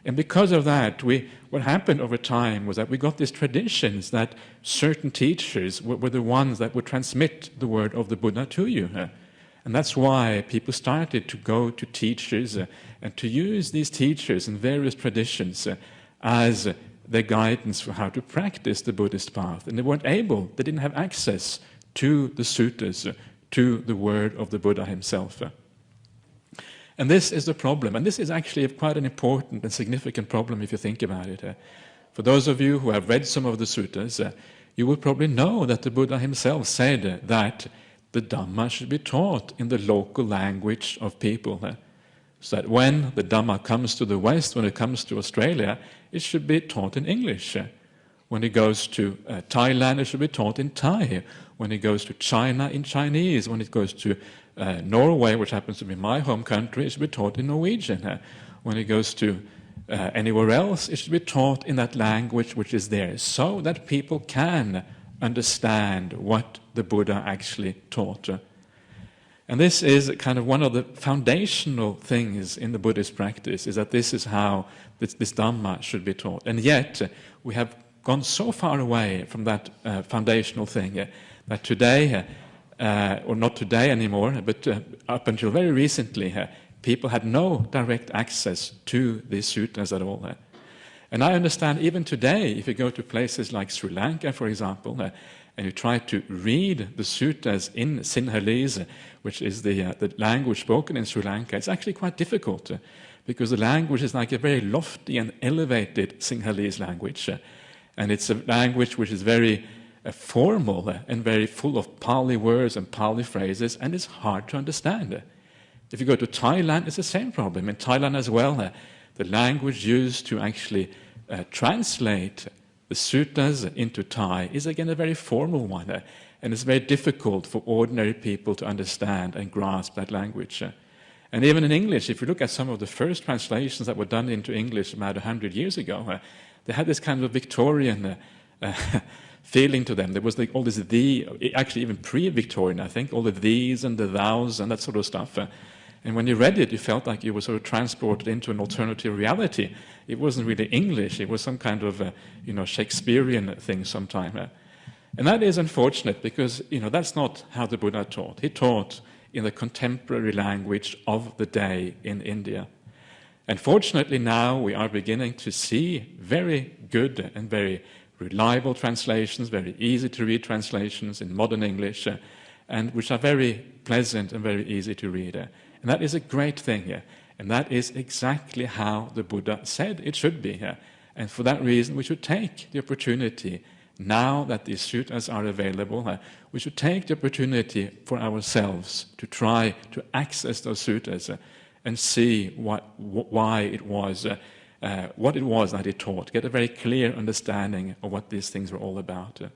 And because of that, what happened over time was that we got these traditions that certain teachers were the ones that would transmit the word of the Buddha to you. And that's why people started to go to teachers and to use these teachers in various traditions as their guidance for how to practice the Buddhist path. And they didn't have access to the suttas, to the word of the Buddha himself. And this is the problem, and this is actually quite an important and significant problem if you think about it. For those of you who have read some of the suttas, you will probably know that the Buddha himself said that the Dhamma should be taught in the local language of people. So that when the Dhamma comes to the West, when it comes to Australia, it should be taught in English. When it goes to Thailand, it should be taught in Thai. When it goes to China, in Chinese. When it goes to Norway, which happens to be my home country, it should be taught in Norwegian. When it goes to anywhere else, it should be taught in that language which is there, so that people can understand what the Buddha actually taught. And this is kind of one of the foundational things in the Buddhist practice, is that this is how this Dhamma should be taught. And yet, we have gone so far away from that foundational thing that today, or not today anymore, but up until very recently, people had no direct access to these suttas at all. And I understand even today, if you go to places like Sri Lanka, for example, and you try to read the suttas in Sinhalese, which is the language spoken in Sri Lanka, it's actually quite difficult, because the language is like a very lofty and elevated Sinhalese language. And it's a language which is very formal and very full of Pali words and Pali phrases, and it's hard to understand. If you go to Thailand, it's the same problem. In Thailand as well, the language used to actually translate the suttas into Thai is again a very formal one, and it's very difficult for ordinary people to understand and grasp that language. And even in English, if you look at some of the first translations that were done into English about 100 years ago, they had this kind of Victorian feeling to them. There was all this actually even pre-Victorian, I think, all the these and the thous and that sort of stuff. And when you read it, you felt like you were sort of transported into an alternative reality. It wasn't really English. It was some kind of, Shakespearean thing sometime. And that is unfortunate because, that's not how the Buddha taught. He taught in the contemporary language of the day in India. And fortunately now we are beginning to see very good and very reliable translations, very easy to read translations in modern English, and which are very pleasant and very easy to read. And that is a great thing, and that is exactly how the Buddha said it should be. And for that reason we should take the opportunity, now that these suttas are available, we should take the opportunity for ourselves to try to access those suttas and see what it was that he taught, get a very clear understanding of what these things were all about.